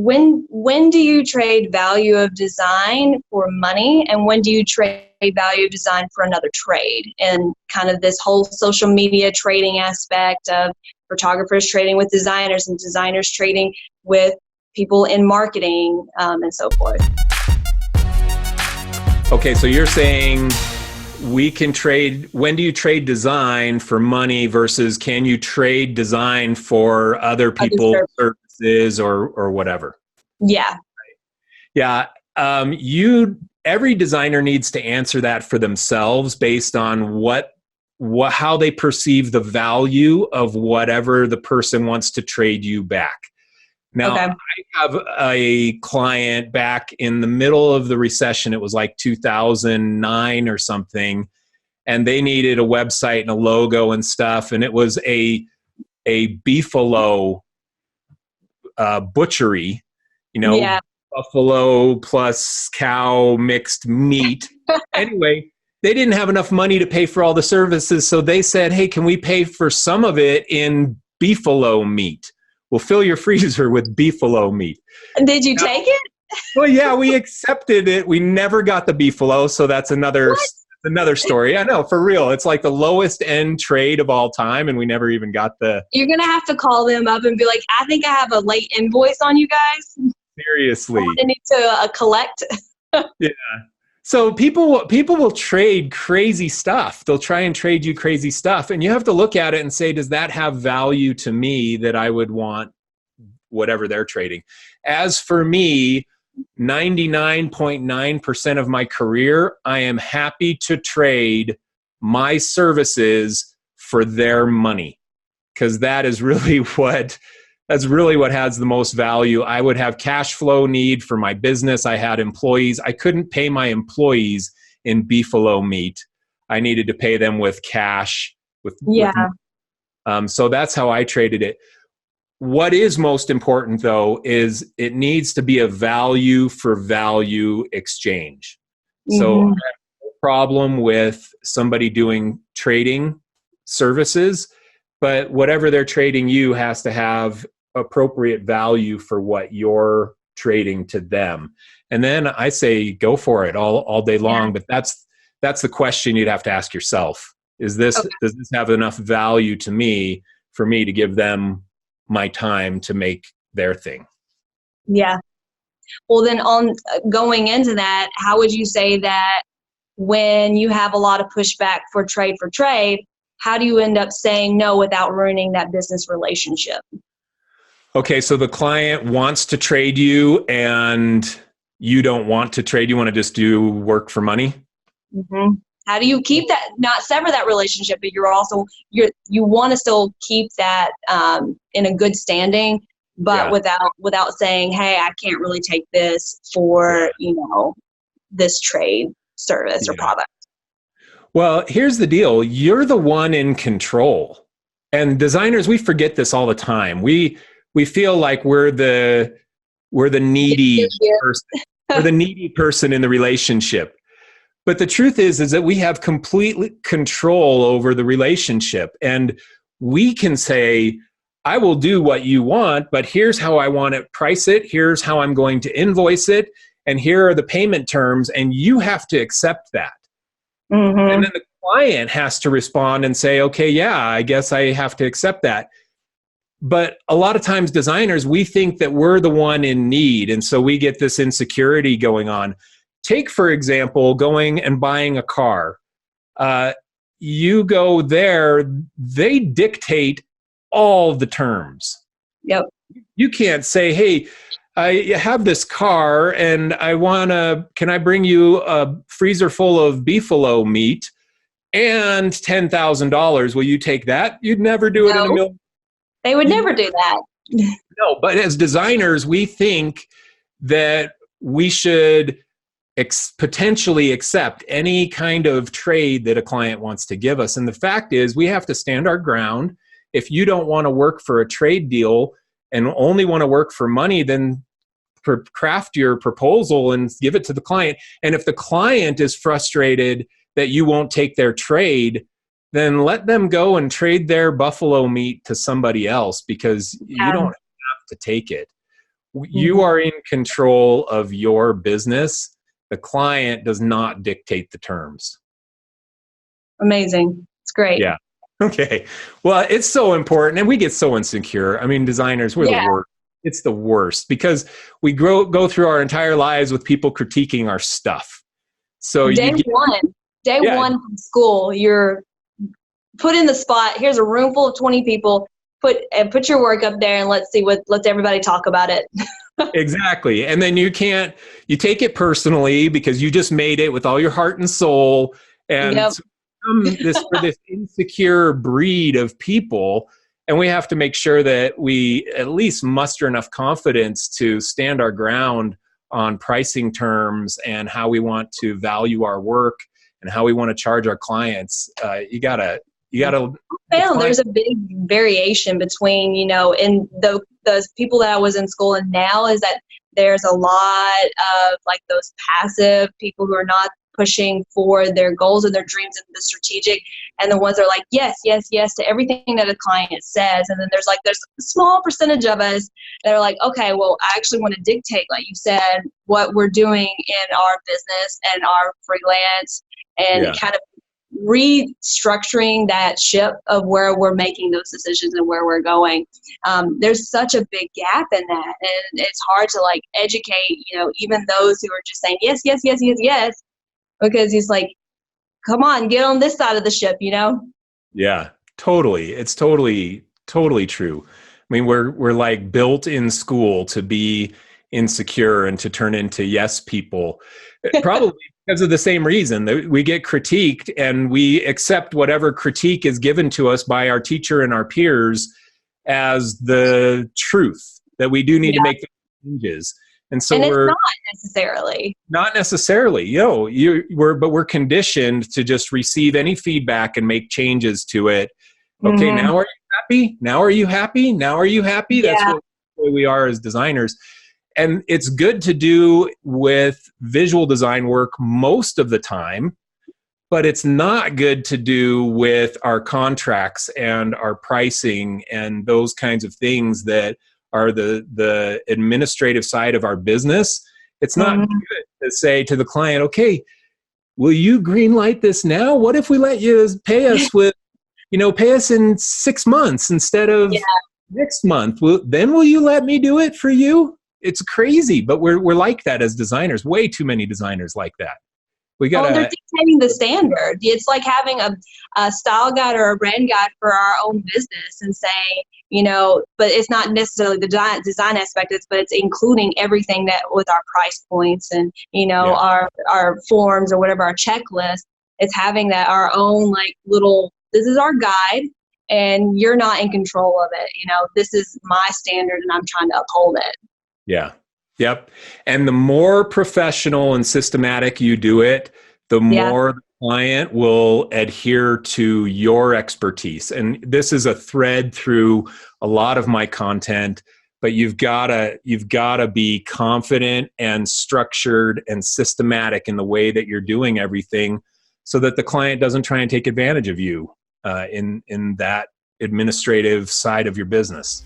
When do you trade value of design for money, and when do you trade value of design for another trade? And kind of this whole social media trading aspect of photographers trading with designers and designers trading with people in marketing, and so forth. Okay, so you're saying we can trade, when do you trade design for money versus can you trade design for other people's services or whatever? Yeah. Yeah. Every designer needs to answer that for themselves based on how they perceive the value of whatever the person wants to trade you back. Now, okay. I have a client back in the middle of the recession. It was like 2009 or something. And they needed a website and a logo and stuff. And it was a beefalo butchery, Yeah. buffalo plus cow mixed meat. Anyway, they didn't have enough money to pay for all the services. So they said, hey, can we pay for some of it in beefalo meat? We'll fill your freezer with beefalo meat. And did you take it? Well, yeah, we accepted it. We never got the beefalo. So that's another story. I know, for real. It's like the lowest end trade of all time. And we never even got the... You're going to have to call them up and be like, I think I have a late invoice on you guys. Seriously. I need to collect. Yeah. So people will trade crazy stuff. They'll try and trade you crazy stuff. And you have to look at it and say, does that have value to me that I would want whatever they're trading? As for me, 99.9% of my career, I am happy to trade my services for their money, because that is really what has the most value. I would have cash flow need for my business. I had employees. I couldn't pay my employees in beefalo meat. I needed to pay them with cash. So that's how I traded it. What is most important, though, is it needs to be a value for value exchange. Mm-hmm. So I have no problem with somebody doing trading services, but whatever they're trading you has to have appropriate value for what you're trading to them. And then I say go for it all day long. Yeah. But that's the question you'd have to ask yourself. Does this have enough value to me for me to give them my time to make their thing? Yeah. Well, then on going into that, how would you say that when you have a lot of pushback for trade, how do you end up saying no without ruining that business relationship? Okay, so the client wants to trade you and you don't want to trade. You want to just do work for money? Mm-hmm. How do you keep that, not sever that relationship, but you want to still keep that in a good standing, but without saying, hey, I can't really take this for, this trade, service, or product? Well, here's the deal. You're the one in control. And designers, we forget this all the time. We feel like we're the needy person. We're the needy person in the relationship. But the truth is that we have complete control over the relationship. And we can say, I will do what you want, but here's how I want to price it. Here's how I'm going to invoice it. And here are the payment terms. And you have to accept that. Mm-hmm. And then the client has to respond and say, okay, yeah, I guess I have to accept that. But a lot of times designers, we think that we're the one in need. And so we get this insecurity going on. Take, for example, going and buying a car. You go there, they dictate all the terms. Yep. You can't say, hey, I have this car and can I bring you a freezer full of beefalo meat and $10,000? Will you take that? You'd never do it in a million. They would never do that. No, but as designers, we think that we should potentially accept any kind of trade that a client wants to give us. And the fact is, we have to stand our ground. If you don't want to work for a trade deal and only want to work for money, then craft your proposal and give it to the client. And if the client is frustrated that you won't take their trade, then let them go and trade their buffalo meat to somebody else, because you don't have to take it. You are in control of your business. The client does not dictate the terms. Amazing. It's great. Yeah. Okay. Well, it's so important, and we get so insecure. I mean, designers, we're the worst. It's the worst because we go through our entire lives with people critiquing our stuff. So day one from school, you're put in the spot. Here's a room full of 20 people. Put your work up there and let's everybody talk about it. Exactly. And then you take it personally because you just made it with all your heart and soul. And this insecure breed of people. And we have to make sure that we at least muster enough confidence to stand our ground on pricing terms and how we want to value our work and how we want to charge our clients. You gotta. I found there's a big variation between, in those people that I was in school and now, is that there's a lot of like those passive people who are not pushing for their goals and their dreams and the strategic, and the ones that are like, yes, yes, yes to everything that a client says. And then there's a small percentage of us that are like, okay, well, I actually want to dictate, like you said, what we're doing in our business and our freelance, and kind of restructuring that ship of where we're making those decisions and where we're going. There's such a big gap in that, and it's hard to like educate, even those who are just saying yes, yes, yes, yes, yes, because he's like, come on, get on this side of the ship, Yeah, totally. It's totally true. I mean, we're like built in school to be insecure and to turn into yes people, probably because of the same reason that we get critiqued and we accept whatever critique is given to us by our teacher and our peers as the truth, that we do need to make the changes. And so it's we're not necessarily, but we're conditioned to just receive any feedback and make changes to it. Okay, now are you happy? Now are you happy? Now are you happy? That's what we are as designers. And it's good to do with visual design work most of the time, but it's not good to do with our contracts and our pricing and those kinds of things that are the administrative side of our business. It's not good to say to the client, okay, will you green light this now? What if we let you pay us pay us in 6 months instead of next month? Then will you let me do it for you? It's crazy, but we're like that as designers. Way too many designers like that. They're dictating the standard. It's like having a style guide or a brand guide for our own business and saying, but it's not necessarily the design aspect, but it's including everything that with our price points and, our forms or whatever, our checklist. It's having that our own this is our guide and you're not in control of it. This is my standard and I'm trying to uphold it. Yeah. Yep. And the more professional and systematic you do it, the more the client will adhere to your expertise. And this is a thread through a lot of my content, but you've got to be confident and structured and systematic in the way that you're doing everything so that the client doesn't try and take advantage of you in that administrative side of your business.